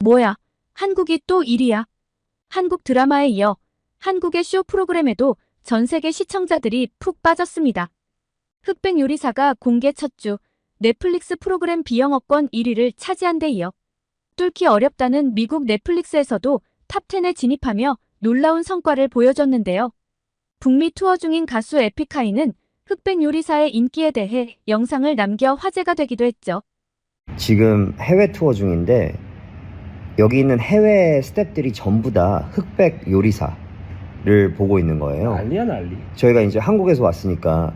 뭐야, 한국이 또 1위야. 한국 드라마에 이어 한국의 쇼 프로그램에도 전 세계 시청자들이 푹 빠졌습니다. 흑백 요리사가 공개 첫 주 넷플릭스 프로그램 비영업권 1위를 차지한 데 이어 뚫기 어렵다는 미국 넷플릭스에서도 탑10에 진입하며 놀라운 성과를 보여줬는데요. 북미 투어 중인 가수 에픽하이는 흑백 요리사의 인기에 대해 영상을 남겨 화제가 되기도 했죠. 지금 해외 투어 중인데 여기 있는 해외 스태프들이 전부 다 흑백 요리사를 보고 있는 거예요. 난리야 난리. 저희가 이제 한국에서 왔으니까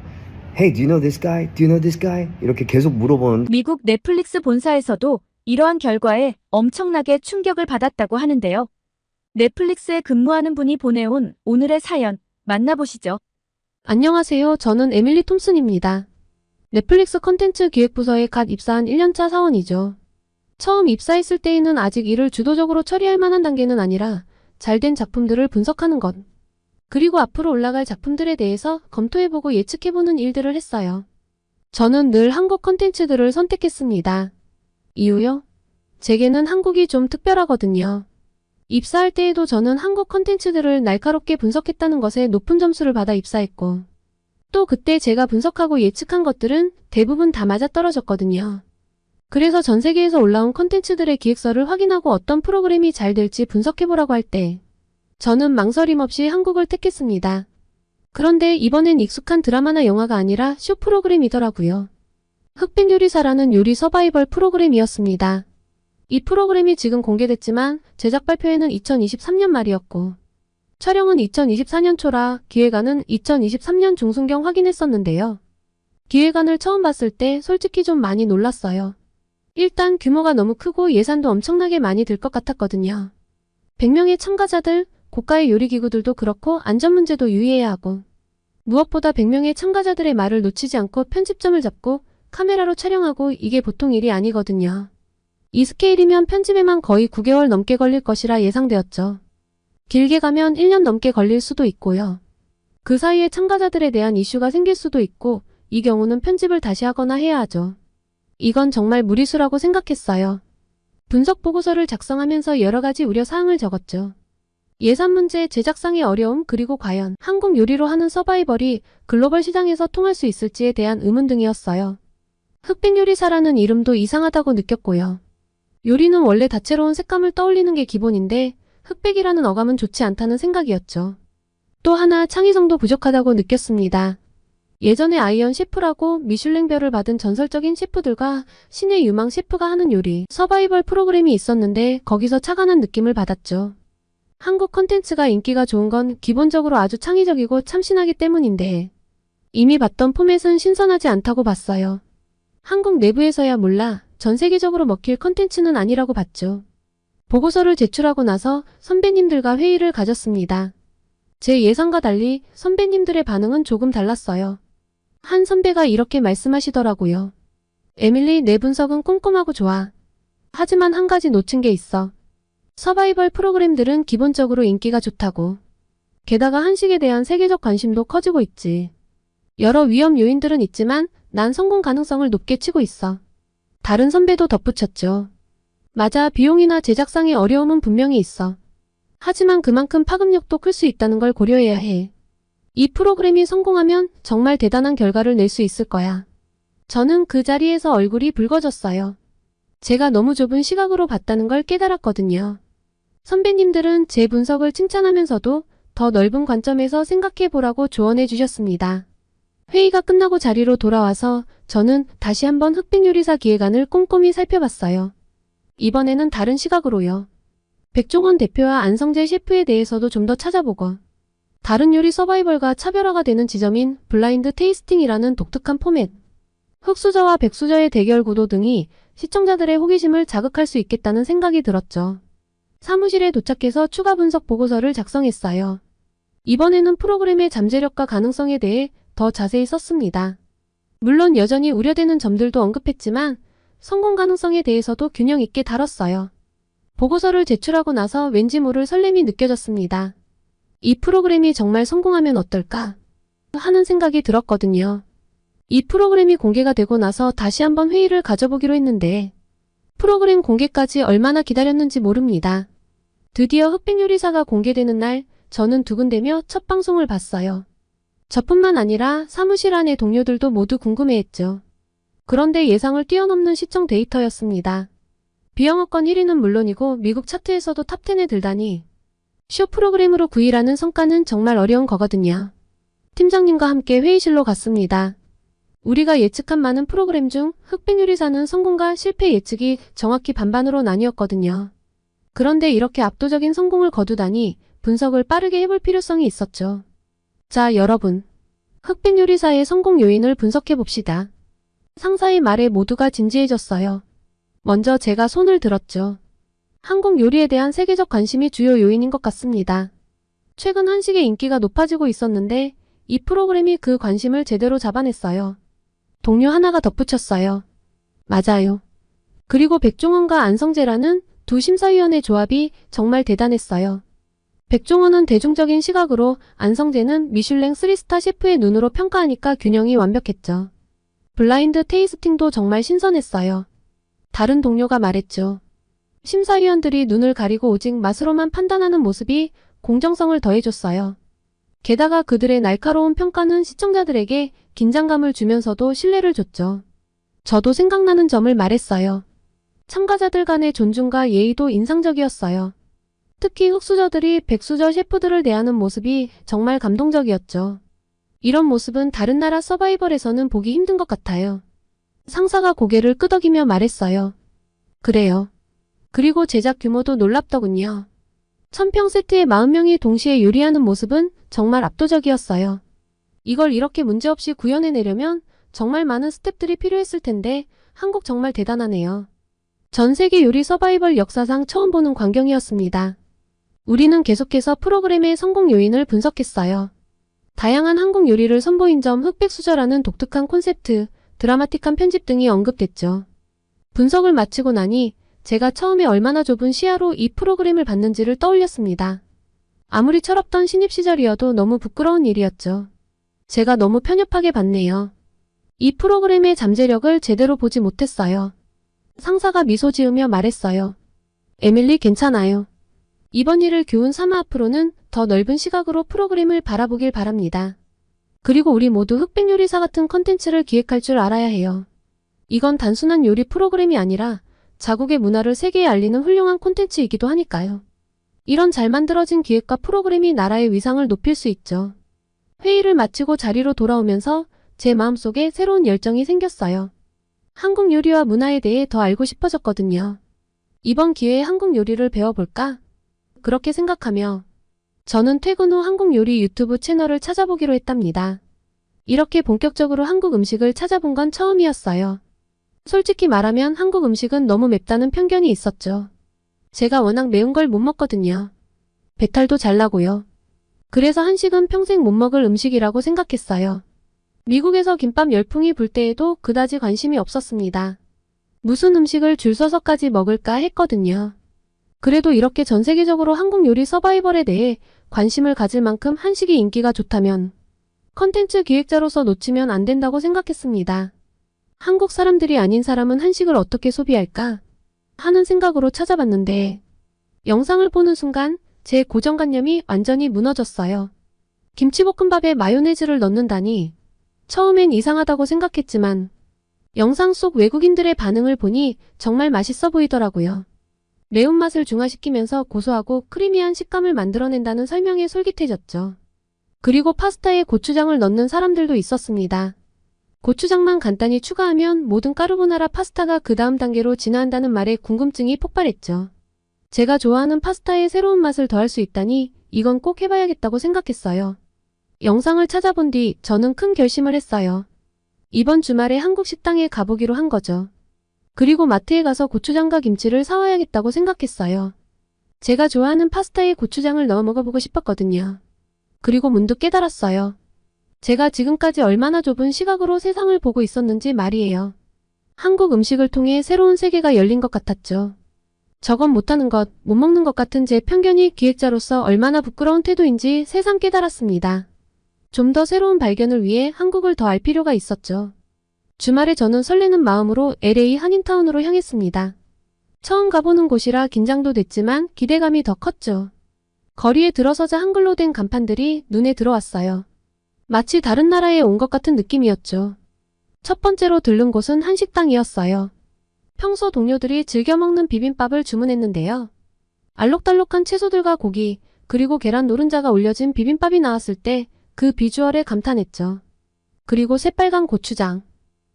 Hey, do you know this guy? Do you know this guy? 이렇게 계속 물어보는. 미국 넷플릭스 본사에서도 이러한 결과에 엄청나게 충격을 받았다고 하는데요. 넷플릭스에 근무하는 분이 보내온 오늘의 사연 만나보시죠. 안녕하세요. 저는 에밀리 톰슨입니다. 넷플릭스 컨텐츠 기획부서에 갓 입사한 1년차 사원이죠. 처음 입사했을 때에는 아직 일을 주도적으로 처리할 만한 단계는 아니라 잘된 작품들을 분석하는 것, 그리고 앞으로 올라갈 작품들에 대해서 검토해보고 예측해보는 일들을 했어요. 저는 늘 한국 컨텐츠들을 선택했습니다. 이유요? 제게는 한국이 좀 특별하거든요. 입사할 때에도 저는 한국 컨텐츠들을 날카롭게 분석했다는 것에 높은 점수를 받아 입사했고, 또 그때 제가 분석하고 예측한 것들은 대부분 다 맞아떨어졌거든요. 그래서 전 세계에서 올라온 컨텐츠들의 기획서를 확인하고 어떤 프로그램이 잘 될지 분석해보라고 할 때 저는 망설임 없이 한국을 택했습니다. 그런데 이번엔 익숙한 드라마나 영화가 아니라 쇼 프로그램이더라고요. 흑백 요리사라는 요리 서바이벌 프로그램이었습니다. 이 프로그램이 지금 공개됐지만 제작 발표회는 2023년 말이었고 촬영은 2024년 초라 기획안은 2023년 중순경 확인했었는데요. 기획안을 처음 봤을 때 솔직히 좀 많이 놀랐어요. 일단 규모가 너무 크고 예산도 엄청나게 많이 들 것 같았거든요. 100명의 참가자들, 고가의 요리기구들도 그렇고 안전 문제도 유의해야 하고 무엇보다 100명의 참가자들의 말을 놓치지 않고 편집점을 잡고 카메라로 촬영하고 이게 보통 일이 아니거든요. 이 스케일이면 편집에만 거의 9개월 넘게 걸릴 것이라 예상되었죠. 길게 가면 1년 넘게 걸릴 수도 있고요. 그 사이에 참가자들에 대한 이슈가 생길 수도 있고 이 경우는 편집을 다시 하거나 해야 하죠. 이건 정말 무리수라고 생각했어요. 분석 보고서를 작성하면서 여러 가지 우려사항을 적었죠. 예산 문제, 제작상의 어려움, 그리고 과연 한국 요리로 하는 서바이벌이 글로벌 시장에서 통할 수 있을지에 대한 의문 등이었어요. 흑백 요리사라는 이름도 이상하다고 느꼈고요. 요리는 원래 다채로운 색감을 떠올리는 게 기본인데 흑백이라는 어감은 좋지 않다는 생각이었죠. 또 하나 창의성도 부족하다고 느꼈습니다. 예전에 아이언 셰프라고 미슐랭별을 받은 전설적인 셰프들과 신의 유망 셰프가 하는 요리 서바이벌 프로그램이 있었는데 거기서 착안한 느낌을 받았죠. 한국 컨텐츠가 인기가 좋은 건 기본적으로 아주 창의적이고 참신하기 때문인데 이미 봤던 포맷은 신선하지 않다고 봤어요. 한국 내부에서야 몰라 전 세계적으로 먹힐 컨텐츠는 아니라고 봤죠. 보고서를 제출하고 나서 선배님들과 회의를 가졌습니다. 제 예상과 달리 선배님들의 반응은 조금 달랐어요. 한 선배가 이렇게 말씀하시더라고요. 에밀리, 내 분석은 꼼꼼하고 좋아. 하지만 한 가지 놓친 게 있어. 서바이벌 프로그램들은 기본적으로 인기가 좋다고. 게다가 한식에 대한 세계적 관심도 커지고 있지. 여러 위험 요인들은 있지만 난 성공 가능성을 높게 치고 있어. 다른 선배도 덧붙였죠. 맞아, 비용이나 제작상의 어려움은 분명히 있어. 하지만 그만큼 파급력도 클 수 있다는 걸 고려해야 해. 이 프로그램이 성공하면 정말 대단한 결과를 낼 수 있을 거야. 저는 그 자리에서 얼굴이 붉어졌어요. 제가 너무 좁은 시각으로 봤다는 걸 깨달았거든요. 선배님들은 제 분석을 칭찬하면서도 더 넓은 관점에서 생각해 보라고 조언해 주셨습니다. 회의가 끝나고 자리로 돌아와서 저는 다시 한번 흑백 요리사 기획안을 꼼꼼히 살펴봤어요. 이번에는 다른 시각으로요. 백종원 대표와 안성재 셰프에 대해서도 좀 더 찾아보고 다른 요리 서바이벌과 차별화가 되는 지점인 블라인드 테이스팅이라는 독특한 포맷, 흑수저와 백수저의 대결 구도 등이 시청자들의 호기심을 자극할 수 있겠다는 생각이 들었죠. 사무실에 도착해서 추가 분석 보고서를 작성했어요. 이번에는 프로그램의 잠재력과 가능성에 대해 더 자세히 썼습니다. 물론 여전히 우려되는 점들도 언급했지만 성공 가능성에 대해서도 균형 있게 다뤘어요. 보고서를 제출하고 나서 왠지 모를 설렘이 느껴졌습니다. 이 프로그램이 정말 성공하면 어떨까 하는 생각이 들었거든요. 이 프로그램이 공개가 되고 나서 다시 한번 회의를 가져보기로 했는데 프로그램 공개까지 얼마나 기다렸는지 모릅니다. 드디어 흑백 요리사가 공개되는 날 저는 두근대며 첫 방송을 봤어요. 저뿐만 아니라 사무실 안의 동료들도 모두 궁금해했죠. 그런데 예상을 뛰어넘는 시청 데이터였습니다. 비영어권 1위는 물론이고 미국 차트에서도 탑10에 들다니 쇼 프로그램으로 9위라는 성과는 정말 어려운 거거든요. 팀장님과 함께 회의실로 갔습니다. 우리가 예측한 많은 프로그램 중 흑백 요리사는 성공과 실패 예측이 정확히 반반으로 나뉘었거든요. 그런데 이렇게 압도적인 성공을 거두다니 분석을 빠르게 해볼 필요성이 있었죠. 자, 여러분. 흑백 요리사의 성공 요인을 분석해봅시다. 상사의 말에 모두가 진지해졌어요. 먼저 제가 손을 들었죠. 한국 요리에 대한 세계적 관심이 주요 요인인 것 같습니다. 최근 한식의 인기가 높아지고 있었는데 이 프로그램이 그 관심을 제대로 잡아냈어요. 동료 하나가 덧붙였어요. 맞아요. 그리고 백종원과 안성재라는 두 심사위원의 조합이 정말 대단했어요. 백종원은 대중적인 시각으로, 안성재는 미슐랭 3스타 셰프의 눈으로 평가하니까 균형이 완벽했죠. 블라인드 테이스팅도 정말 신선했어요. 다른 동료가 말했죠. 심사위원들이 눈을 가리고 오직 맛으로만 판단하는 모습이 공정성을 더해줬어요. 게다가 그들의 날카로운 평가는 시청자들에게 긴장감을 주면서도 신뢰를 줬죠. 저도 생각나는 점을 말했어요. 참가자들 간의 존중과 예의도 인상적이었어요. 특히 흑수저들이 백수저 셰프들을 대하는 모습이 정말 감동적이었죠. 이런 모습은 다른 나라 서바이벌에서는 보기 힘든 것 같아요. 상사가 고개를 끄덕이며 말했어요. 그래요. 그리고 제작 규모도 놀랍더군요. 1000평 세트에 40명이 동시에 요리하는 모습은 정말 압도적이었어요. 이걸 이렇게 문제없이 구현해내려면 정말 많은 스태프들이 필요했을 텐데 한국 정말 대단하네요. 전 세계 요리 서바이벌 역사상 처음 보는 광경이었습니다. 우리는 계속해서 프로그램의 성공 요인을 분석했어요. 다양한 한국 요리를 선보인 점, 흑백 수저라는 독특한 콘셉트, 드라마틱한 편집 등이 언급됐죠. 분석을 마치고 나니 제가 처음에 얼마나 좁은 시야로 이 프로그램을 봤는지를 떠올렸습니다. 아무리 철없던 신입 시절이어도 너무 부끄러운 일이었죠. 제가 너무 편협하게 봤네요. 이 프로그램의 잠재력을 제대로 보지 못했어요. 상사가 미소 지으며 말했어요. 에밀리, 괜찮아요. 이번 일을 교훈 삼아 앞으로는 더 넓은 시각으로 프로그램을 바라보길 바랍니다. 그리고 우리 모두 흑백 요리사 같은 컨텐츠를 기획할 줄 알아야 해요. 이건 단순한 요리 프로그램이 아니라 자국의 문화를 세계에 알리는 훌륭한 콘텐츠이기도 하니까요. 이런 잘 만들어진 기획과 프로그램이 나라의 위상을 높일 수 있죠. 회의를 마치고 자리로 돌아오면서 제 마음속에 새로운 열정이 생겼어요. 한국 요리와 문화에 대해 더 알고 싶어졌거든요. 이번 기회에 한국 요리를 배워볼까? 그렇게 생각하며 저는 퇴근 후 한국 요리 유튜브 채널을 찾아보기로 했답니다. 이렇게 본격적으로 한국 음식을 찾아본 건 처음이었어요. 솔직히 말하면 한국 음식은 너무 맵다는 편견이 있었죠. 제가 워낙 매운 걸 못 먹거든요. 배탈도 잘 나고요. 그래서 한식은 평생 못 먹을 음식이라고 생각했어요. 미국에서 김밥 열풍이 불 때에도 그다지 관심이 없었습니다. 무슨 음식을 줄 서서까지 먹을까 했거든요. 그래도 이렇게 전 세계적으로 한국 요리 서바이벌에 대해 관심을 가질 만큼 한식이 인기가 좋다면 컨텐츠 기획자로서 놓치면 안 된다고 생각했습니다. 한국 사람들이 아닌 사람은 한식을 어떻게 소비할까 하는 생각으로 찾아봤는데 영상을 보는 순간 제 고정관념이 완전히 무너졌어요. 김치볶음밥에 마요네즈를 넣는다니 처음엔 이상하다고 생각했지만 영상 속 외국인들의 반응을 보니 정말 맛있어 보이더라고요. 매운맛을 중화시키면서 고소하고 크리미한 식감을 만들어낸다는 설명에 솔깃해졌죠. 그리고 파스타에 고추장을 넣는 사람들도 있었습니다. 고추장만 간단히 추가하면 모든 까르보나라 파스타가 그 다음 단계로 진화한다는 말에 궁금증이 폭발했죠. 제가 좋아하는 파스타에 새로운 맛을 더할 수 있다니 이건 꼭 해봐야겠다고 생각했어요. 영상을 찾아본 뒤 저는 큰 결심을 했어요. 이번 주말에 한국 식당에 가보기로 한 거죠. 그리고 마트에 가서 고추장과 김치를 사와야겠다고 생각했어요. 제가 좋아하는 파스타에 고추장을 넣어 먹어보고 싶었거든요. 그리고 문득 깨달았어요. 제가 지금까지 얼마나 좁은 시각으로 세상을 보고 있었는지 말이에요. 한국 음식을 통해 새로운 세계가 열린 것 같았죠. 저건 못하는 것, 못 먹는 것 같은 제 편견이 기획자로서 얼마나 부끄러운 태도인지 새삼 깨달았습니다. 좀 더 새로운 발견을 위해 한국을 더 알 필요가 있었죠. 주말에 저는 설레는 마음으로 LA 한인타운으로 향했습니다. 처음 가보는 곳이라 긴장도 됐지만 기대감이 더 컸죠. 거리에 들어서자 한글로 된 간판들이 눈에 들어왔어요. 마치 다른 나라에 온 것 같은 느낌이었죠. 첫 번째로 들른 곳은 한식당이었어요. 평소 동료들이 즐겨 먹는 비빔밥을 주문했는데요. 알록달록한 채소들과 고기, 그리고 계란 노른자가 올려진 비빔밥이 나왔을 때 그 비주얼에 감탄했죠. 그리고 새빨간 고추장.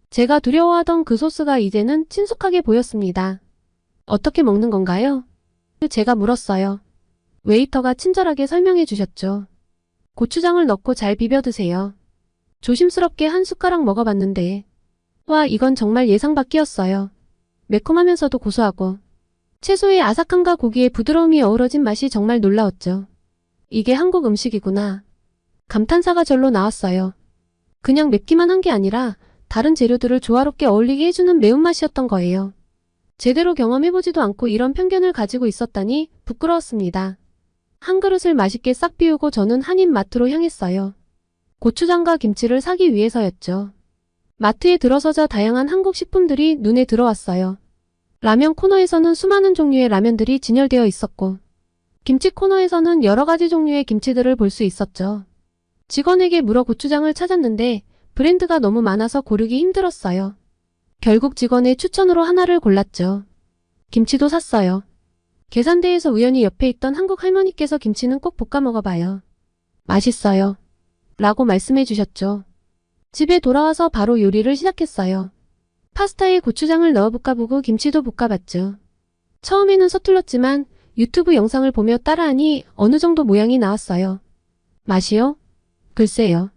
제가 두려워하던 그 소스가 이제는 친숙하게 보였습니다. 어떻게 먹는 건가요? 제가 물었어요. 웨이터가 친절하게 설명해 주셨죠. 고추장을 넣고 잘 비벼 드세요. 조심스럽게 한 숟가락 먹어봤는데, 와, 이건 정말 예상 밖이었어요. 매콤하면서도 고소하고, 채소의 아삭함과 고기의 부드러움이 어우러진 맛이 정말 놀라웠죠. 이게 한국 음식이구나. 감탄사가 절로 나왔어요. 그냥 맵기만 한 게 아니라 다른 재료들을 조화롭게 어울리게 해주는 매운맛이었던 거예요. 제대로 경험해보지도 않고 이런 편견을 가지고 있었다니 부끄러웠습니다. 한 그릇을 맛있게 싹 비우고 저는 한입 마트로 향했어요. 고추장과 김치를 사기 위해서였죠. 마트에 들어서자 다양한 한국 식품들이 눈에 들어왔어요. 라면 코너에서는 수많은 종류의 라면들이 진열되어 있었고, 김치 코너에서는 여러 가지 종류의 김치들을 볼 수 있었죠. 직원에게 물어 고추장을 찾았는데 브랜드가 너무 많아서 고르기 힘들었어요. 결국 직원의 추천으로 하나를 골랐죠. 김치도 샀어요. 계산대에서 우연히 옆에 있던 한국 할머니께서 김치는 꼭 볶아 먹어봐요. 맛있어요. 라고 말씀해 주셨죠. 집에 돌아와서 바로 요리를 시작했어요. 파스타에 고추장을 넣어 볶아보고 김치도 볶아봤죠. 처음에는 서툴렀지만 유튜브 영상을 보며 따라하니 어느 정도 모양이 나왔어요. 맛이요? 글쎄요.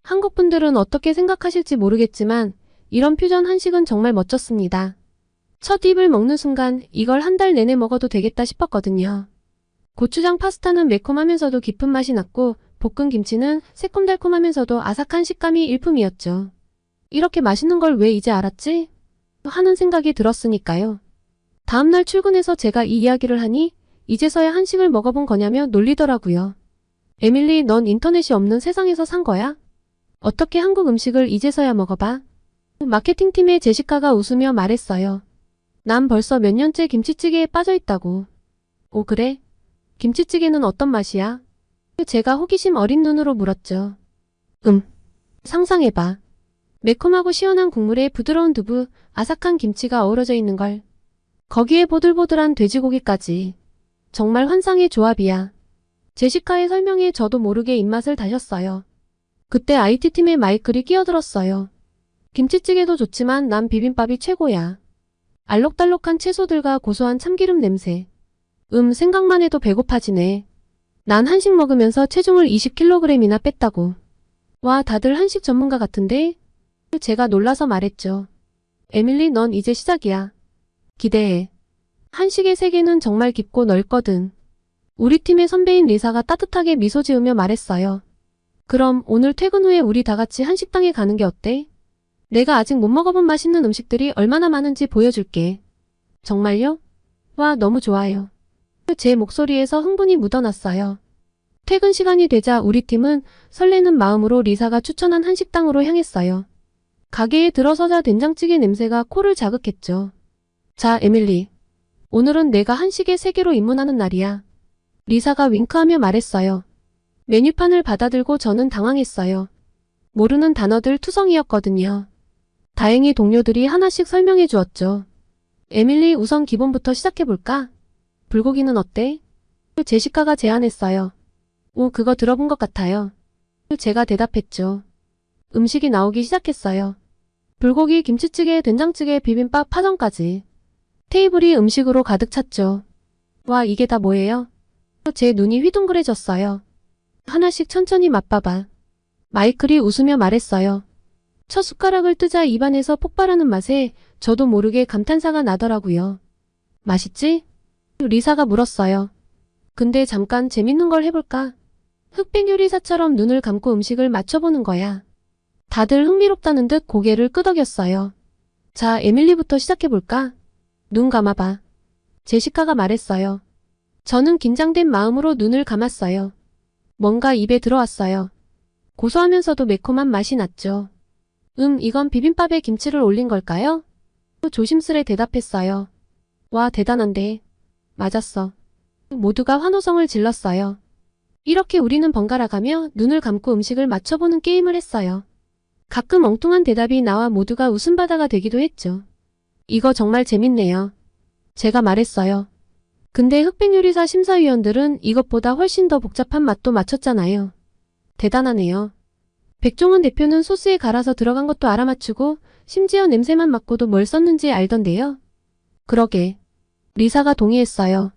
한국 분들은 어떻게 생각하실지 모르겠지만 이런 퓨전 한식은 정말 멋졌습니다. 첫 입을 먹는 순간 이걸 한 달 내내 먹어도 되겠다 싶었거든요. 고추장 파스타는 매콤하면서도 깊은 맛이 났고 볶은 김치는 새콤달콤하면서도 아삭한 식감이 일품이었죠. 이렇게 맛있는 걸 왜 이제 알았지? 하는 생각이 들었으니까요. 다음날 출근해서 제가 이 이야기를 하니 이제서야 한식을 먹어본 거냐며 놀리더라고요. 에밀리, 넌 인터넷이 없는 세상에서 산 거야? 어떻게 한국 음식을 이제서야 먹어봐? 마케팅팀의 제시카가 웃으며 말했어요. 난 벌써 몇 년째 김치찌개에 빠져있다고. 오, 그래? 김치찌개는 어떤 맛이야? 제가 호기심 어린 눈으로 물었죠. 상상해봐. 매콤하고 시원한 국물에 부드러운 두부, 아삭한 김치가 어우러져 있는 걸. 거기에 보들보들한 돼지고기까지. 정말 환상의 조합이야. 제시카의 설명에 저도 모르게 입맛을 다셨어요. 그때 IT팀의 마이클이 끼어들었어요. 김치찌개도 좋지만 난 비빔밥이 최고야. 알록달록한 채소들과 고소한 참기름 냄새. 생각만 해도 배고파지네. 난 한식 먹으면서 체중을 20kg이나 뺐다고. 와, 다들 한식 전문가 같은데? 제가 놀라서 말했죠. 에밀리, 넌 이제 시작이야. 기대해. 한식의 세계는 정말 깊고 넓거든. 우리 팀의 선배인 리사가 따뜻하게 미소 지으며 말했어요. 그럼 오늘 퇴근 후에 우리 다 같이 한식당에 가는 게 어때? 내가 아직 못 먹어본 맛있는 음식들이 얼마나 많은지 보여줄게. 정말요? 와, 너무 좋아요. 제 목소리에서 흥분이 묻어났어요. 퇴근 시간이 되자 우리 팀은 설레는 마음으로 리사가 추천한 한식당으로 향했어요. 가게에 들어서자 된장찌개 냄새가 코를 자극했죠. 자, 에밀리. 오늘은 내가 한식의 세계로 입문하는 날이야. 리사가 윙크하며 말했어요. 메뉴판을 받아들고 저는 당황했어요. 모르는 단어들 투성이었거든요. 다행히 동료들이 하나씩 설명해 주었죠. 에밀리, 우선 기본부터 시작해볼까? 불고기는 어때? 제시카가 제안했어요. 오, 그거 들어본 것 같아요. 제가 대답했죠. 음식이 나오기 시작했어요. 불고기, 김치찌개, 된장찌개, 비빔밥, 파전까지. 테이블이 음식으로 가득 찼죠. 와, 이게 다 뭐예요? 제 눈이 휘둥그레졌어요. 하나씩 천천히 맛봐봐. 마이클이 웃으며 말했어요. 첫 숟가락을 뜨자 입안에서 폭발하는 맛에 저도 모르게 감탄사가 나더라고요. 맛있지? 리사가 물었어요. 근데 잠깐 재밌는 걸 해볼까? 흑백 요리사처럼 눈을 감고 음식을 맞춰보는 거야. 다들 흥미롭다는 듯 고개를 끄덕였어요. 자, 에밀리부터 시작해볼까? 눈 감아봐. 제시카가 말했어요. 저는 긴장된 마음으로 눈을 감았어요. 뭔가 입에 들어왔어요. 고소하면서도 매콤한 맛이 났죠. 이건 비빔밥에 김치를 올린 걸까요? 조심스레 대답했어요. 와, 대단한데. 맞았어. 모두가 환호성을 질렀어요. 이렇게 우리는 번갈아가며 눈을 감고 음식을 맞춰보는 게임을 했어요. 가끔 엉뚱한 대답이 나와 모두가 웃음바다가 되기도 했죠. 이거 정말 재밌네요. 제가 말했어요. 근데 흑백요리사 심사위원들은 이것보다 훨씬 더 복잡한 맛도 맞췄잖아요. 대단하네요. 백종원 대표는 소스에 갈아서 들어간 것도 알아맞추고 심지어 냄새만 맡고도 뭘 썼는지 알던데요. 그러게. 리사가 동의했어요.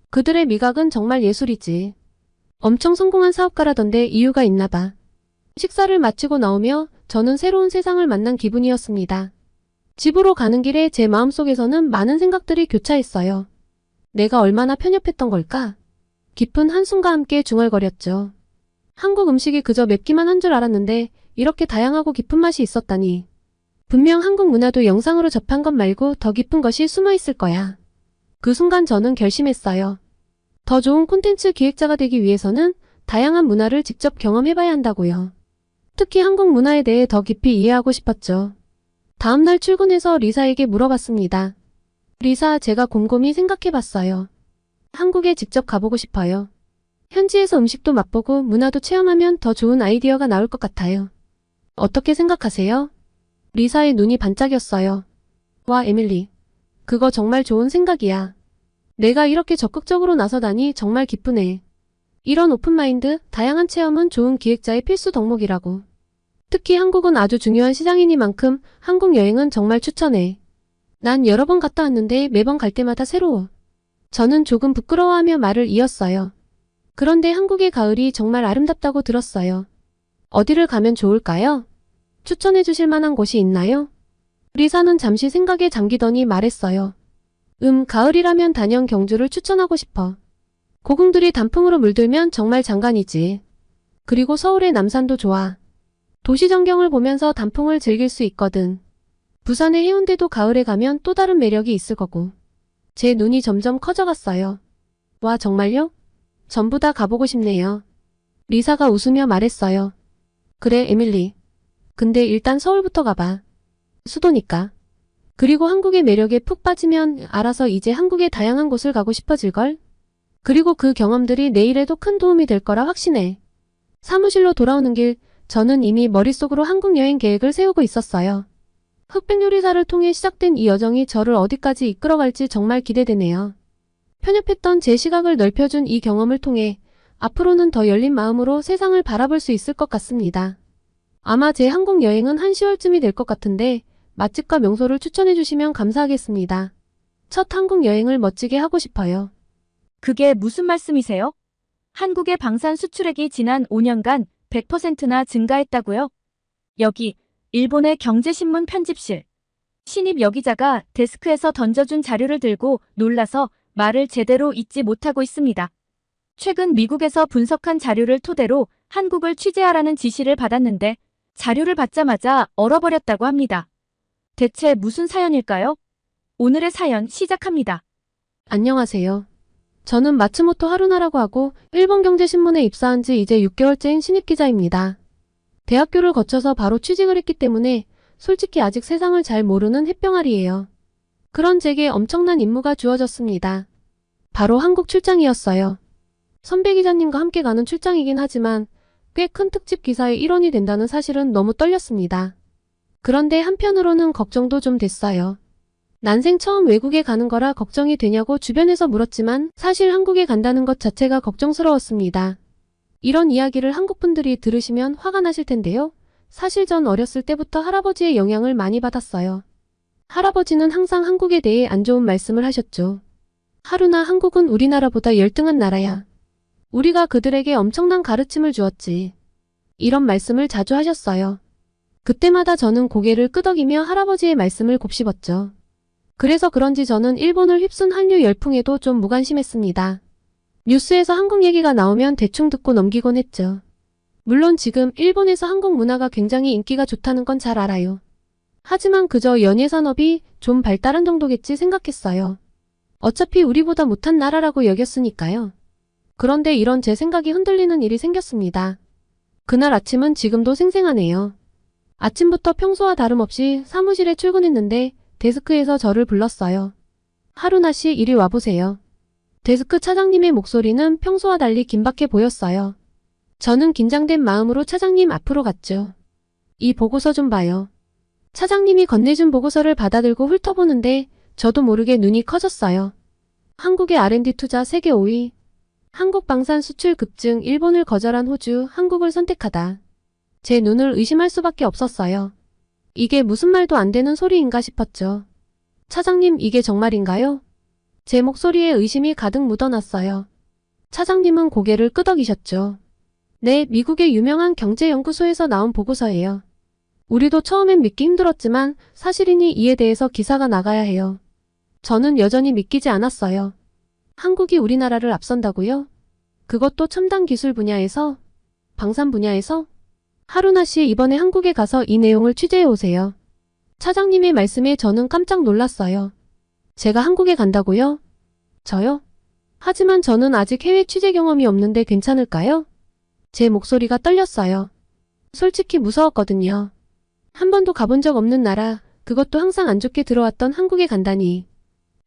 그들의 미각은 정말 예술이지. 엄청 성공한 사업가라던데 이유가 있나 봐. 식사를 마치고 나오며 저는 새로운 세상을 만난 기분이었습니다. 집으로 가는 길에 제 마음속에서는 많은 생각들이 교차했어요. 내가 얼마나 편협했던 걸까? 깊은 한숨과 함께 중얼거렸죠. 한국 음식이 그저 맵기만 한 줄 알았는데 이렇게 다양하고 깊은 맛이 있었다니. 분명 한국 문화도 영상으로 접한 것 말고 더 깊은 것이 숨어 있을 거야. 그 순간 저는 결심했어요. 더 좋은 콘텐츠 기획자가 되기 위해서는 다양한 문화를 직접 경험해봐야 한다고요. 특히 한국 문화에 대해 더 깊이 이해하고 싶었죠. 다음날 출근해서 리사에게 물어봤습니다. 리사, 제가 곰곰이 생각해봤어요. 한국에 직접 가보고 싶어요. 현지에서 음식도 맛보고 문화도 체험하면 더 좋은 아이디어가 나올 것 같아요. 어떻게 생각하세요? 리사의 눈이 반짝였어요. 와, 에밀리. 그거 정말 좋은 생각이야. 내가 이렇게 적극적으로 나서다니 정말 기쁘네. 이런 오픈마인드, 다양한 체험은 좋은 기획자의 필수 덕목이라고. 특히 한국은 아주 중요한 시장이니만큼 한국 여행은 정말 추천해. 난 여러 번 갔다 왔는데 매번 갈 때마다 새로워. 저는 조금 부끄러워하며 말을 이었어요. 그런데 한국의 가을이 정말 아름답다고 들었어요. 어디를 가면 좋을까요? 추천해 주실 만한 곳이 있나요? 리사는 잠시 생각에 잠기더니 말했어요. 가을이라면 단연 경주를 추천하고 싶어. 고궁들이 단풍으로 물들면 정말 장관이지. 그리고 서울의 남산도 좋아. 도시 전경을 보면서 단풍을 즐길 수 있거든. 부산의 해운대도 가을에 가면 또 다른 매력이 있을 거고. 제 눈이 점점 커져갔어요. 와, 정말요? 전부 다 가보고 싶네요. 리사가 웃으며 말했어요. 그래, 에밀리. 근데 일단 서울부터 가봐. 수도니까. 그리고 한국의 매력에 푹 빠지면 알아서 이제 한국의 다양한 곳을 가고 싶어질걸? 그리고 그 경험들이 내일에도 큰 도움이 될 거라 확신해. 사무실로 돌아오는 길, 저는 이미 머릿속으로 한국 여행 계획을 세우고 있었어요. 흑백요리사를 통해 시작된 이 여정이 저를 어디까지 이끌어갈지 정말 기대되네요. 편협했던 제 시각을 넓혀준 이 경험을 통해 앞으로는 더 열린 마음으로 세상을 바라볼 수 있을 것 같습니다. 아마 제 한국 여행은 한 10월쯤이 될 것 같은데 맛집과 명소를 추천해 주시면 감사하겠습니다. 첫 한국 여행을 멋지게 하고 싶어요. 그게 무슨 말씀이세요? 한국의 방산 수출액이 지난 5년간 100%나 증가했다고요? 여기 일본의 경제신문 편집실. 신입 여기자가 데스크에서 던져준 자료를 들고 놀라서 말을 제대로 잇지 못하고 있습니다. 최근 미국에서 분석한 자료를 토대로 한국을 취재하라는 지시를 받았는데 자료를 받자마자 얼어버렸다고 합니다. 대체 무슨 사연일까요? 오늘의 사연 시작합니다. 안녕하세요. 저는 마츠모토 하루나라고 하고 일본 경제신문에 입사한 지 이제 6개월째인 신입기자입니다. 대학교를 거쳐서 바로 취직을 했기 때문에 솔직히 아직 세상을 잘 모르는 햇병아리예요. 그런 제게 엄청난 임무가 주어졌습니다. 바로 한국 출장이었어요. 선배 기자님과 함께 가는 출장이긴 하지만 꽤 큰 특집 기사의 일원이 된다는 사실은 너무 떨렸습니다. 그런데 한편으로는 걱정도 좀 됐어요. 난생 처음 외국에 가는 거라 걱정이 되냐고 주변에서 물었지만 사실 한국에 간다는 것 자체가 걱정스러웠습니다. 이런 이야기를 한국 분들이 들으시면 화가 나실 텐데요. 사실 전 어렸을 때부터 할아버지의 영향을 많이 받았어요. 할아버지는 항상 한국에 대해 안 좋은 말씀을 하셨죠. 하루나 한국은 우리나라보다 열등한 나라야. 우리가 그들에게 엄청난 가르침을 주었지. 이런 말씀을 자주 하셨어요. 그때마다 저는 고개를 끄덕이며 할아버지의 말씀을 곱씹었죠. 그래서 그런지 저는 일본을 휩쓴 한류 열풍에도 좀 무관심했습니다. 뉴스에서 한국 얘기가 나오면 대충 듣고 넘기곤 했죠. 물론 지금 일본에서 한국 문화가 굉장히 인기가 좋다는 건 잘 알아요. 하지만 그저 연예산업이 좀 발달한 정도겠지 생각했어요. 어차피 우리보다 못한 나라라고 여겼으니까요. 그런데 이런 제 생각이 흔들리는 일이 생겼습니다. 그날 아침은 지금도 생생하네요. 아침부터 평소와 다름없이 사무실에 출근했는데 데스크에서 저를 불렀어요. 하루나 씨, 이리 와보세요. 데스크 차장님의 목소리는 평소와 달리 긴박해 보였어요. 저는 긴장된 마음으로 차장님 앞으로 갔죠. 이 보고서 좀 봐요. 차장님이 건네준 보고서를 받아들고 훑어보는데 저도 모르게 눈이 커졌어요. 한국의 R&D 투자 세계 5위. 한국 방산 수출 급증, 일본을 거절한 호주, 한국을 선택하다. 제 눈을 의심할 수밖에 없었어요. 이게 무슨 말도 안 되는 소리인가 싶었죠. 차장님, 이게 정말인가요? 제 목소리에 의심이 가득 묻어났어요. 차장님은 고개를 끄덕이셨죠. 네, 미국의 유명한 경제연구소에서 나온 보고서예요. 우리도 처음엔 믿기 힘들었지만 사실이니 이에 대해서 기사가 나가야 해요. 저는 여전히 믿기지 않았어요. 한국이 우리나라를 앞선다고요? 그것도 첨단 기술 분야에서? 방산 분야에서? 하루나 씨, 이번에 한국에 가서 이 내용을 취재해 오세요. 차장님의 말씀에 저는 깜짝 놀랐어요. 제가 한국에 간다고요? 저요? 하지만 저는 아직 해외 취재 경험이 없는데 괜찮을까요? 제 목소리가 떨렸어요. 솔직히 무서웠거든요. 한 번도 가본 적 없는 나라, 그것도 항상 안 좋게 들어왔던 한국에 간다니.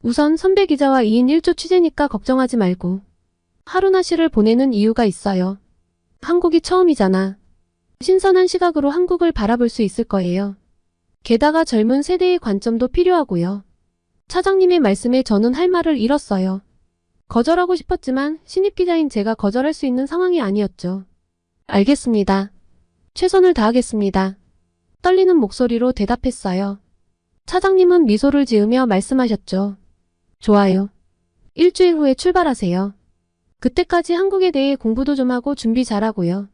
우선 선배 기자와 2인 1조 취재니까 걱정하지 말고. 하루나 씨를 보내는 이유가 있어요. 한국이 처음이잖아. 신선한 시각으로 한국을 바라볼 수 있을 거예요. 게다가 젊은 세대의 관점도 필요하고요. 차장님의 말씀에 저는 할 말을 잃었어요. 거절하고 싶었지만 신입 기자인 제가 거절할 수 있는 상황이 아니었죠. 알겠습니다. 최선을 다하겠습니다. 떨리는 목소리로 대답했어요. 차장님은 미소를 지으며 말씀하셨죠. 좋아요. 일주일 후에 출발하세요. 그때까지 한국에 대해 공부도 좀 하고 준비 잘하고요.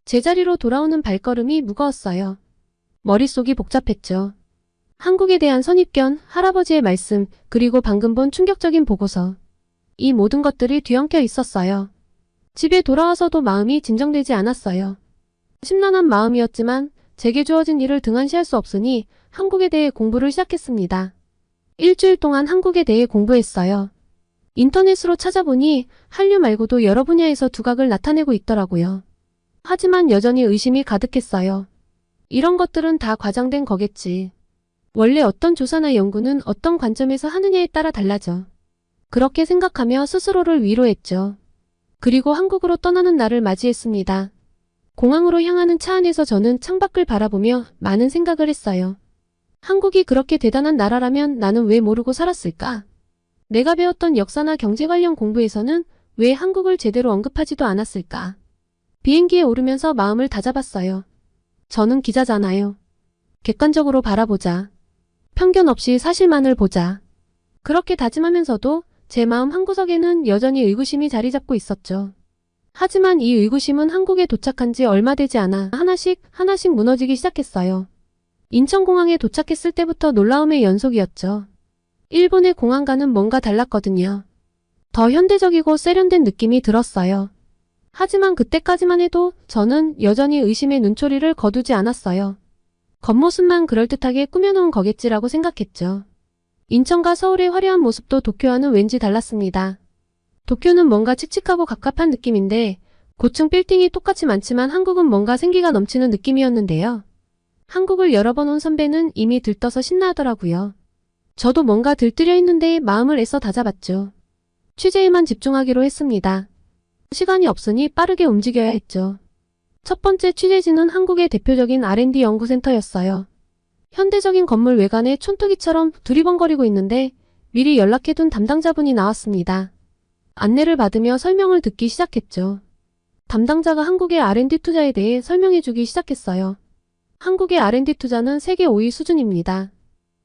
제자리로 돌아오는 발걸음이 무거웠어요. 머릿속이 복잡했죠. 한국에 대한 선입견, 할아버지의 말씀, 그리고 방금 본 충격적인 보고서. 이 모든 것들이 뒤엉켜 있었어요. 집에 돌아와서도 마음이 진정되지 않았어요. 심란한 마음이었지만 제게 주어진 일을 등한시할 수 없으니 한국에 대해 공부를 시작했습니다. 일주일 동안 한국에 대해 공부했어요. 인터넷으로 찾아보니 한류 말고도 여러 분야에서 두각을 나타내고 있더라고요. 하지만 여전히 의심이 가득했어요. 이런 것들은 다 과장된 거겠지. 원래 어떤 조사나 연구는 어떤 관점에서 하느냐에 따라 달라져. 그렇게 생각하며 스스로를 위로했죠. 그리고 한국으로 떠나는 날을 맞이했습니다. 공항으로 향하는 차 안에서 저는 창밖을 바라보며 많은 생각을 했어요. 한국이 그렇게 대단한 나라라면 나는 왜 모르고 살았을까? 내가 배웠던 역사나 경제 관련 공부에서는 왜 한국을 제대로 언급하지도 않았을까? 비행기에 오르면서 마음을 다잡았어요. 저는 기자잖아요. 객관적으로 바라보자. 편견 없이 사실만을 보자. 그렇게 다짐하면서도 제 마음 한구석에는 여전히 의구심이 자리 잡고 있었죠. 하지만 이 의구심은 한국에 도착한 지 얼마 되지 않아 하나씩 무너지기 시작했어요. 인천공항에 도착했을 때부터 놀라움의 연속이었죠. 일본의 공항과는 뭔가 달랐거든요. 더 현대적이고 세련된 느낌이 들었어요. 하지만 그때까지만 해도 저는 여전히 의심의 눈초리를 거두지 않았어요. 겉모습만 그럴듯하게 꾸며놓은 거겠지라고 생각했죠. 인천과 서울의 화려한 모습도 도쿄와는 왠지 달랐습니다. 도쿄는 뭔가 칙칙하고 갑갑한 느낌인데 고층 빌딩이 똑같이 많지만 한국은 뭔가 생기가 넘치는 느낌이었는데요. 한국을 여러 번 온 선배는 이미 들떠서 신나하더라고요. 저도 뭔가 들뜨려 있는데 마음을 애써 다잡았죠. 취재에만 집중하기로 했습니다. 시간이 없으니 빠르게 움직여야 했죠. 첫 번째 취재지는 한국의 대표적인 R&D 연구센터였어요. 현대적인 건물 외관에 촌뜨기처럼 두리번거리고 있는데 미리 연락해둔 담당자분이 나왔습니다. 안내를 받으며 설명을 듣기 시작했죠. 담당자가 한국의 R&D 투자에 대해 설명해주기 시작했어요. 한국의 R&D 투자는 세계 5위 수준입니다.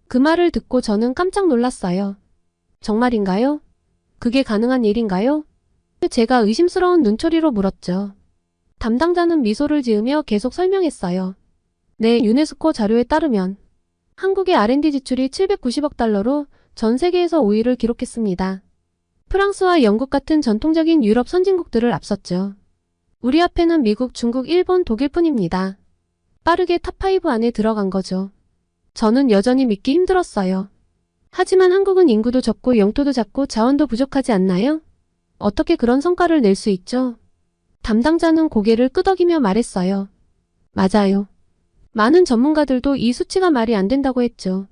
그 말을 듣고 저는 깜짝 놀랐어요. 정말인가요? 그게 가능한 일인가요? 제가 의심스러운 눈초리로 물었죠. 담당자는 미소를 지으며 계속 설명했어요. 네, 유네스코 자료에 따르면 한국의 R&D 지출이 790억 달러로 전 세계에서 5위를 기록했습니다. 프랑스와 영국 같은 전통적인 유럽 선진국들을 앞섰죠. 우리 앞에는 미국, 중국, 일본, 독일뿐입니다. 빠르게 탑5 안에 들어간 거죠. 저는 여전히 믿기 힘들었어요. 하지만 한국은 인구도 적고 영토도 작고 자원도 부족하지 않나요? 어떻게 그런 성과를 낼 수 있죠? 담당자는 고개를 끄덕이며 말했어요. 맞아요. 많은 전문가들도 이 수치가 말이 안 된다고 했죠.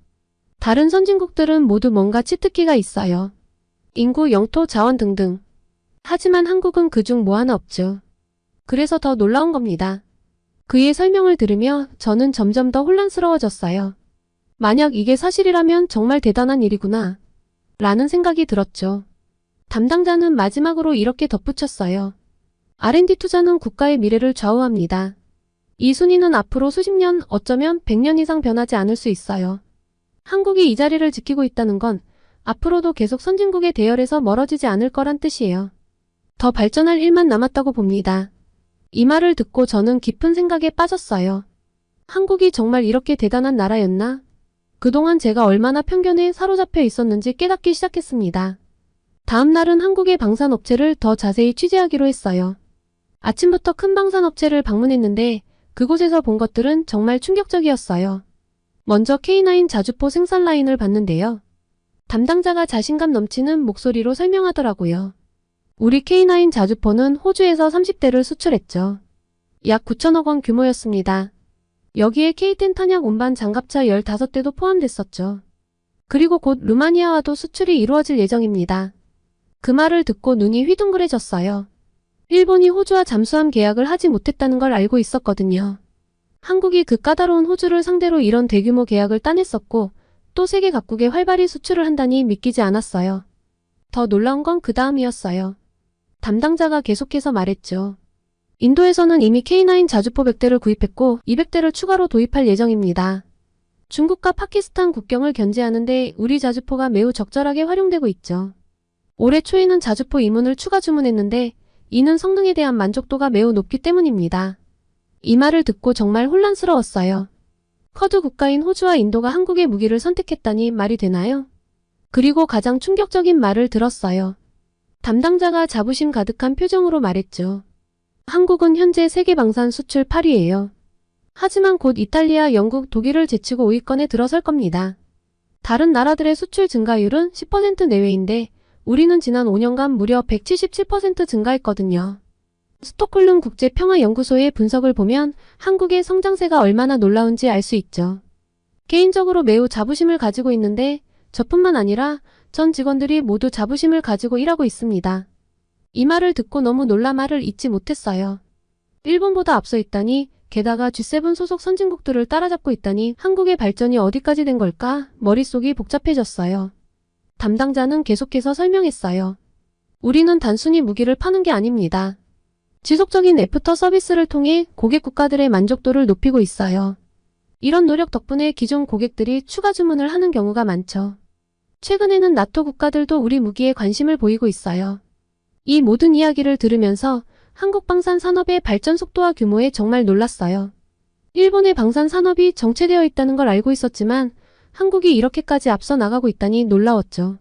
다른 선진국들은 모두 뭔가 치트키가 있어요. 인구, 영토, 자원 등등. 하지만 한국은 그중 뭐 하나 없죠. 그래서 더 놀라운 겁니다. 그의 설명을 들으며 저는 점점 더 혼란스러워졌어요. 만약 이게 사실이라면 정말 대단한 일이구나. 라는 생각이 들었죠. 담당자는 마지막으로 이렇게 덧붙였어요. R&D 투자는 국가의 미래를 좌우합니다. 이 순위는 앞으로 수십 년, 어쩌면 100년 이상 변하지 않을 수 있어요. 한국이 이 자리를 지키고 있다는 건 앞으로도 계속 선진국의 대열에서 멀어지지 않을 거란 뜻이에요. 더 발전할 일만 남았다고 봅니다. 이 말을 듣고 저는 깊은 생각에 빠졌어요. 한국이 정말 이렇게 대단한 나라였나? 그동안 제가 얼마나 편견에 사로잡혀 있었는지 깨닫기 시작했습니다. 다음 날은 한국의 방산업체를 더 자세히 취재하기로 했어요. 아침부터 큰 방산업체를 방문했는데 그곳에서 본 것들은 정말 충격적이었어요. 먼저 K9 자주포 생산 라인을 봤는데요. 담당자가 자신감 넘치는 목소리로 설명하더라고요. 우리 K9 자주포는 호주에서 30대를 수출했죠. 약 9천억 원 규모였습니다. 여기에 K10 탄약 운반 장갑차 15대도 포함됐었죠. 그리고 곧 루마니아와도 수출이 이루어질 예정입니다. 그 말을 듣고 눈이 휘둥그레졌어요. 일본이 호주와 잠수함 계약을 하지 못했다는 걸 알고 있었거든요. 한국이 그 까다로운 호주를 상대로 이런 대규모 계약을 따냈었고 또 세계 각국에 활발히 수출을 한다니 믿기지 않았어요. 더 놀라운 건 그 다음이었어요. 담당자가 계속해서 말했죠. 인도에서는 이미 K9 자주포 100대를 구입했고 200대를 추가로 도입할 예정입니다. 중국과 파키스탄 국경을 견제하는데 우리 자주포가 매우 적절하게 활용되고 있죠. 올해 초에는 자주포 이문을 추가 주문했는데 이는 성능에 대한 만족도가 매우 높기 때문입니다. 이 말을 듣고 정말 혼란스러웠어요. 쿼드 국가인 호주와 인도가 한국의 무기를 선택했다니 말이 되나요? 그리고 가장 충격적인 말을 들었어요. 담당자가 자부심 가득한 표정으로 말했죠. 한국은 현재 세계 방산 수출 8위예요. 하지만 곧 이탈리아, 영국, 독일을 제치고 5위권에 들어설 겁니다. 다른 나라들의 수출 증가율은 10% 내외인데 우리는 지난 5년간 무려 177% 증가했거든요. 스톡홀름 국제평화연구소의 분석을 보면 한국의 성장세가 얼마나 놀라운지 알 수 있죠. 개인적으로 매우 자부심을 가지고 있는데 저뿐만 아니라 전 직원들이 모두 자부심을 가지고 일하고 있습니다. 이 말을 듣고 너무 놀라 말을 잇지 못했어요. 일본보다 앞서 있다니, 게다가 G7 소속 선진국들을 따라잡고 있다니 한국의 발전이 어디까지 된 걸까? 머릿속이 복잡해졌어요. 담당자는 계속해서 설명했어요. 우리는 단순히 무기를 파는 게 아닙니다. 지속적인 애프터 서비스를 통해 고객 국가들의 만족도를 높이고 있어요. 이런 노력 덕분에 기존 고객들이 추가 주문을 하는 경우가 많죠. 최근에는 나토 국가들도 우리 무기에 관심을 보이고 있어요. 이 모든 이야기를 들으면서 한국 방산 산업의 발전 속도와 규모에 정말 놀랐어요. 일본의 방산 산업이 정체되어 있다는 걸 알고 있었지만 한국이 이렇게까지 앞서 나가고 있다니 놀라웠죠.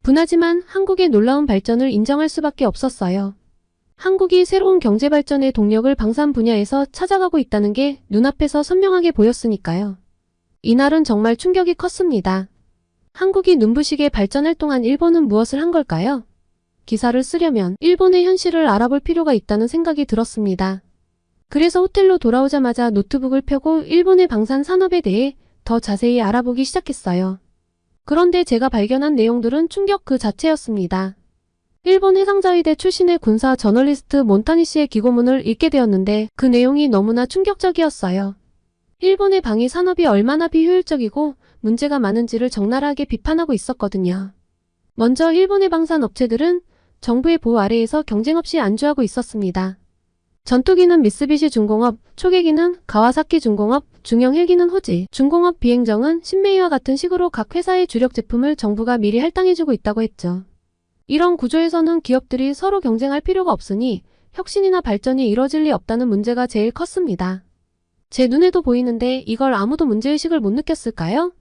분하지만 한국의 놀라운 발전을 인정할 수밖에 없었어요. 한국이 새로운 경제 발전의 동력을 방산 분야에서 찾아가고 있다는 게 눈앞에서 선명하게 보였으니까요. 이날은 정말 충격이 컸습니다. 한국이 눈부시게 발전할 동안 일본은 무엇을 한 걸까요? 기사를 쓰려면 일본의 현실을 알아볼 필요가 있다는 생각이 들었습니다. 그래서 호텔로 돌아오자마자 노트북을 펴고 일본의 방산 산업에 대해 더 자세히 알아보기 시작했어요. 그런데 제가 발견한 내용들은 충격 그 자체였습니다. 일본 해상자위대 출신의 군사 저널리스트 몬타니 씨의 기고문을 읽게 되었는데 그 내용이 너무나 충격적이었어요. 일본의 방위 산업이 얼마나 비효율적이고 문제가 많은지를 적나라하게 비판하고 있었거든요. 먼저 일본의 방산 업체들은 정부의 보호 아래에서 경쟁 없이 안주하고 있었습니다. 전투기는 미쓰비시 중공업, 초계기는 가와사키 중공업, 중형 헬기는 호지, 중공업 비행정은 신메이와 같은 식으로 각 회사의 주력 제품을 정부가 미리 할당해주고 있다고 했죠. 이런 구조에서는 기업들이 서로 경쟁할 필요가 없으니 혁신이나 발전이 이뤄질 리 없다는 문제가 제일 컸습니다. 제 눈에도 보이는데 이걸 아무도 문제의식을 못 느꼈을까요?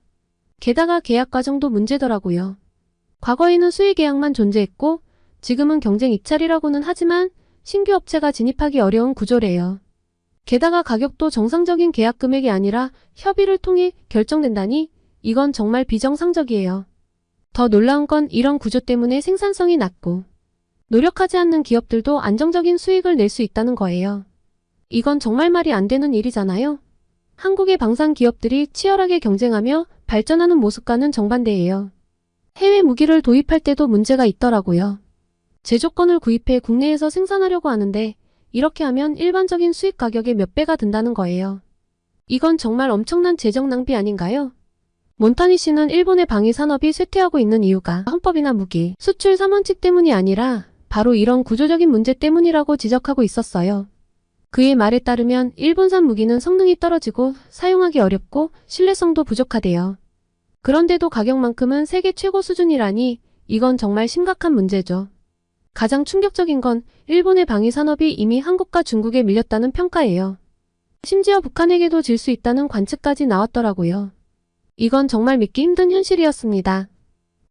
게다가 계약 과정도 문제더라고요. 과거에는 수의 계약만 존재했고 지금은 경쟁 입찰이라고는 하지만 신규 업체가 진입하기 어려운 구조래요. 게다가 가격도 정상적인 계약 금액이 아니라 협의를 통해 결정된다니 이건 정말 비정상적이에요. 더 놀라운 건 이런 구조 때문에 생산성이 낮고 노력하지 않는 기업들도 안정적인 수익을 낼 수 있다는 거예요. 이건 정말 말이 안 되는 일이잖아요. 한국의 방산 기업들이 치열하게 경쟁하며 발전하는 모습과는 정반대예요. 해외 무기를 도입할 때도 문제가 있더라고요. 제조건을 구입해 국내에서 생산하려고 하는데 이렇게 하면 일반적인 수입 가격의 몇 배가 든다는 거예요. 이건 정말 엄청난 재정 낭비 아닌가요? 몬타니 씨는 일본의 방위 산업이 쇠퇴하고 있는 이유가 헌법이나 무기, 수출 3원칙 때문이 아니라 바로 이런 구조적인 문제 때문이라고 지적하고 있었어요. 그의 말에 따르면 일본산 무기는 성능이 떨어지고 사용하기 어렵고 신뢰성도 부족하대요. 그런데도 가격만큼은 세계 최고 수준이라니 이건 정말 심각한 문제죠. 가장 충격적인 건 일본의 방위 산업이 이미 한국과 중국에 밀렸다는 평가예요. 심지어 북한에게도 질 수 있다는 관측까지 나왔더라고요. 이건 정말 믿기 힘든 현실이었습니다.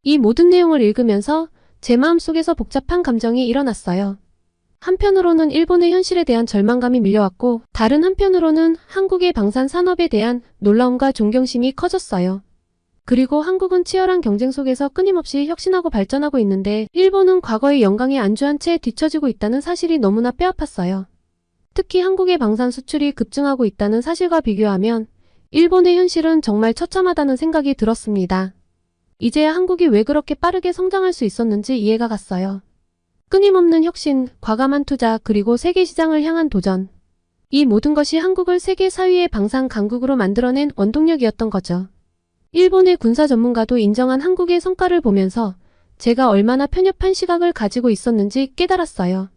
이 모든 내용을 읽으면서 제 마음속에서 복잡한 감정이 일어났어요. 한편으로는 일본의 현실에 대한 절망감이 밀려왔고 다른 한편으로는 한국의 방산 산업에 대한 놀라움과 존경심이 커졌어요. 그리고 한국은 치열한 경쟁 속에서 끊임없이 혁신하고 발전하고 있는데 일본은 과거의 영광에 안주한 채 뒤처지고 있다는 사실이 너무나 뼈아팠어요. 특히 한국의 방산 수출이 급증하고 있다는 사실과 비교하면 일본의 현실은 정말 처참하다는 생각이 들었습니다. 이제야 한국이 왜 그렇게 빠르게 성장할 수 있었는지 이해가 갔어요. 끊임없는 혁신, 과감한 투자, 그리고 세계 시장을 향한 도전. 이 모든 것이 한국을 세계 4위의 방산 강국으로 만들어낸 원동력이었던 거죠. 일본의 군사 전문가도 인정한 한국의 성과를 보면서 제가 얼마나 편협한 시각을 가지고 있었는지 깨달았어요.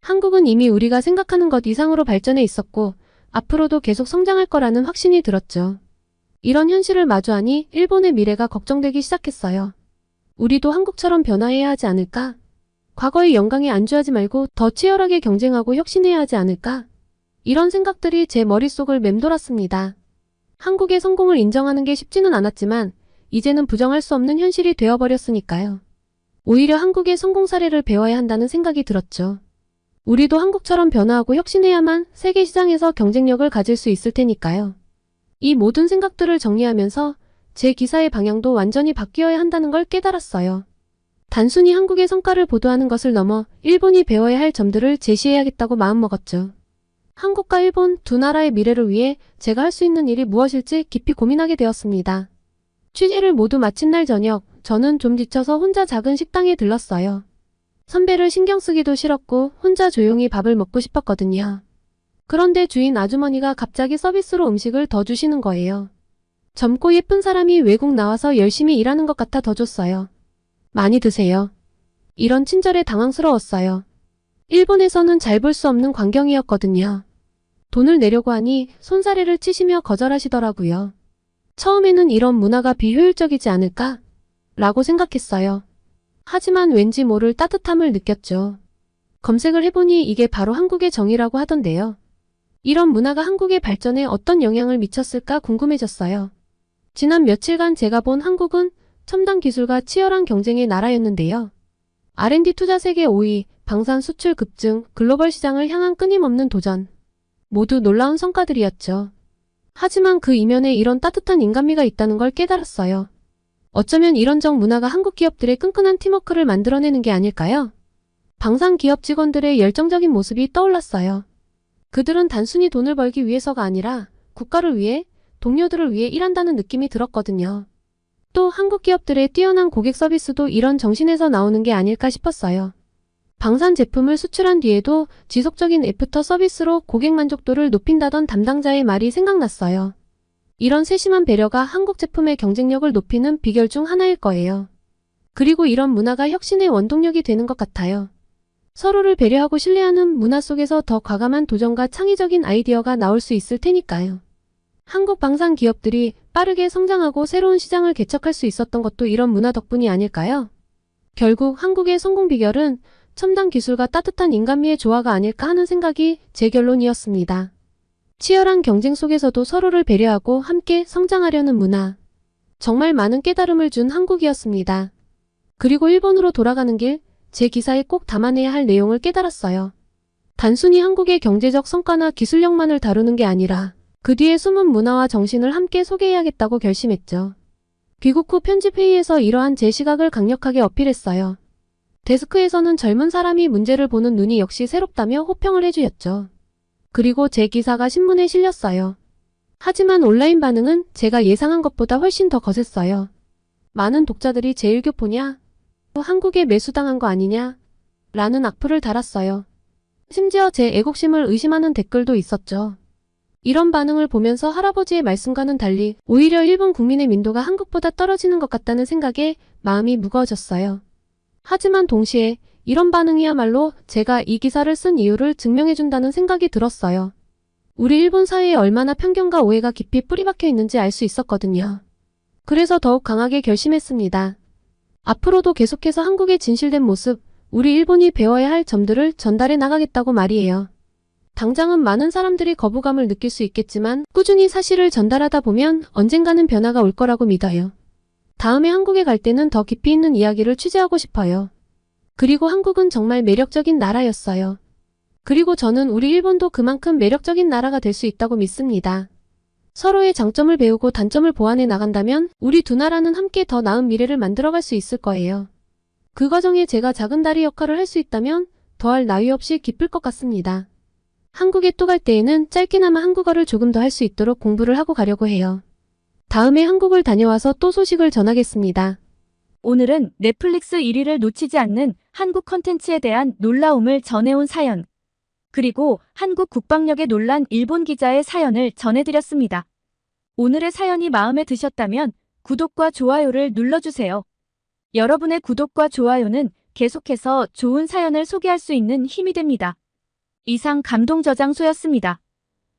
한국은 이미 우리가 생각하는 것 이상으로 발전해 있었고 앞으로도 계속 성장할 거라는 확신이 들었죠. 이런 현실을 마주하니 일본의 미래가 걱정되기 시작했어요. 우리도 한국처럼 변화해야 하지 않을까? 과거의 영광에 안주하지 말고 더 치열하게 경쟁하고 혁신해야 하지 않을까? 이런 생각들이 제 머릿속을 맴돌았습니다. 한국의 성공을 인정하는 게 쉽지는 않았지만 이제는 부정할 수 없는 현실이 되어버렸으니까요. 오히려 한국의 성공 사례를 배워야 한다는 생각이 들었죠. 우리도 한국처럼 변화하고 혁신해야만 세계 시장에서 경쟁력을 가질 수 있을 테니까요. 이 모든 생각들을 정리하면서 제 기사의 방향도 완전히 바뀌어야 한다는 걸 깨달았어요. 단순히 한국의 성과를 보도하는 것을 넘어 일본이 배워야 할 점들을 제시해야겠다고 마음먹었죠. 한국과 일본 두 나라의 미래를 위해 제가 할 수 있는 일이 무엇일지 깊이 고민하게 되었습니다. 취재를 모두 마친 날 저녁, 저는 좀 지쳐서 혼자 작은 식당에 들렀어요. 선배를 신경 쓰기도 싫었고 혼자 조용히 밥을 먹고 싶었거든요. 그런데 주인 아주머니가 갑자기 서비스로 음식을 더 주시는 거예요. 젊고 예쁜 사람이 외국 나와서 열심히 일하는 것 같아 더 줬어요. 많이 드세요. 이런 친절에 당황스러웠어요. 일본에서는 잘 볼 수 없는 광경이었거든요. 돈을 내려고 하니 손사래를 치시며 거절하시더라고요. 처음에는 이런 문화가 비효율적이지 않을까? 라고 생각했어요. 하지만 왠지 모를 따뜻함을 느꼈죠. 검색을 해보니 이게 바로 한국의 정이라고 하던데요. 이런 문화가 한국의 발전에 어떤 영향을 미쳤을까 궁금해졌어요. 지난 며칠간 제가 본 한국은 첨단 기술과 치열한 경쟁의 나라였는데요. R&D 투자 세계 5위, 방산 수출 급증, 글로벌 시장을 향한 끊임없는 도전. 모두 놀라운 성과들이었죠. 하지만 그 이면에 이런 따뜻한 인간미가 있다는 걸 깨달았어요. 어쩌면 이런 정 문화가 한국 기업들의 끈끈한 팀워크를 만들어내는 게 아닐까요? 방산 기업 직원들의 열정적인 모습이 떠올랐어요. 그들은 단순히 돈을 벌기 위해서가 아니라 국가를 위해, 동료들을 위해 일한다는 느낌이 들었거든요. 또 한국 기업들의 뛰어난 고객 서비스도 이런 정신에서 나오는 게 아닐까 싶었어요. 방산 제품을 수출한 뒤에도 지속적인 애프터 서비스로 고객 만족도를 높인다던 담당자의 말이 생각났어요. 이런 세심한 배려가 한국 제품의 경쟁력을 높이는 비결 중 하나일 거예요. 그리고 이런 문화가 혁신의 원동력이 되는 것 같아요. 서로를 배려하고 신뢰하는 문화 속에서 더 과감한 도전과 창의적인 아이디어가 나올 수 있을 테니까요. 한국 방산 기업들이 빠르게 성장하고 새로운 시장을 개척할 수 있었던 것도 이런 문화 덕분이 아닐까요? 결국 한국의 성공 비결은 첨단 기술과 따뜻한 인간미의 조화가 아닐까 하는 생각이 제 결론이었습니다. 치열한 경쟁 속에서도 서로를 배려하고 함께 성장하려는 문화. 정말 많은 깨달음을 준 한국이었습니다. 그리고 일본으로 돌아가는 길, 제 기사에 꼭 담아내야 할 내용을 깨달았어요. 단순히 한국의 경제적 성과나 기술력만을 다루는 게 아니라 그 뒤에 숨은 문화와 정신을 함께 소개해야겠다고 결심했죠. 귀국 후 편집회의에서 이러한 제 시각을 강력하게 어필했어요. 데스크에서는 젊은 사람이 문제를 보는 눈이 역시 새롭다며 호평을 해주셨죠. 그리고 제 기사가 신문에 실렸어요. 하지만 온라인 반응은 제가 예상한 것보다 훨씬 더 거셌어요. 많은 독자들이 제일교 보냐? 한국에 매수당한 거 아니냐? 라는 악플을 달았어요. 심지어 제 애국심을 의심하는 댓글도 있었죠. 이런 반응을 보면서 할아버지의 말씀과는 달리 오히려 일본 국민의 민도가 한국보다 떨어지는 것 같다는 생각에 마음이 무거워졌어요. 하지만 동시에 이런 반응이야말로 제가 이 기사를 쓴 이유를 증명해준다는 생각이 들었어요. 우리 일본 사회에 얼마나 편견과 오해가 깊이 뿌리박혀 있는지 알 수 있었거든요. 그래서 더욱 강하게 결심했습니다. 앞으로도 계속해서 한국의 진실된 모습, 우리 일본이 배워야 할 점들을 전달해 나가겠다고 말이에요. 당장은 많은 사람들이 거부감을 느낄 수 있겠지만 꾸준히 사실을 전달하다 보면 언젠가는 변화가 올 거라고 믿어요. 다음에 한국에 갈 때는 더 깊이 있는 이야기를 취재하고 싶어요. 그리고 한국은 정말 매력적인 나라였어요. 그리고 저는 우리 일본도 그만큼 매력적인 나라가 될 수 있다고 믿습니다. 서로의 장점을 배우고 단점을 보완해 나간다면 우리 두 나라는 함께 더 나은 미래를 만들어갈 수 있을 거예요. 그 과정에 제가 작은 다리 역할을 할 수 있다면 더할 나위 없이 기쁠 것 같습니다. 한국에 또 갈 때에는 짧게나마 한국어를 조금 더 할 수 있도록 공부를 하고 가려고 해요. 다음에 한국을 다녀와서 또 소식을 전하겠습니다. 오늘은 넷플릭스 1위를 놓치지 않는 한국 컨텐츠에 대한 놀라움을 전해온 사연, 그리고 한국 국방력에 놀란 일본 기자의 사연을 전해드렸습니다. 오늘의 사연이 마음에 드셨다면 구독과 좋아요를 눌러주세요. 여러분의 구독과 좋아요는 계속해서 좋은 사연을 소개할 수 있는 힘이 됩니다. 이상 감동저장소였습니다.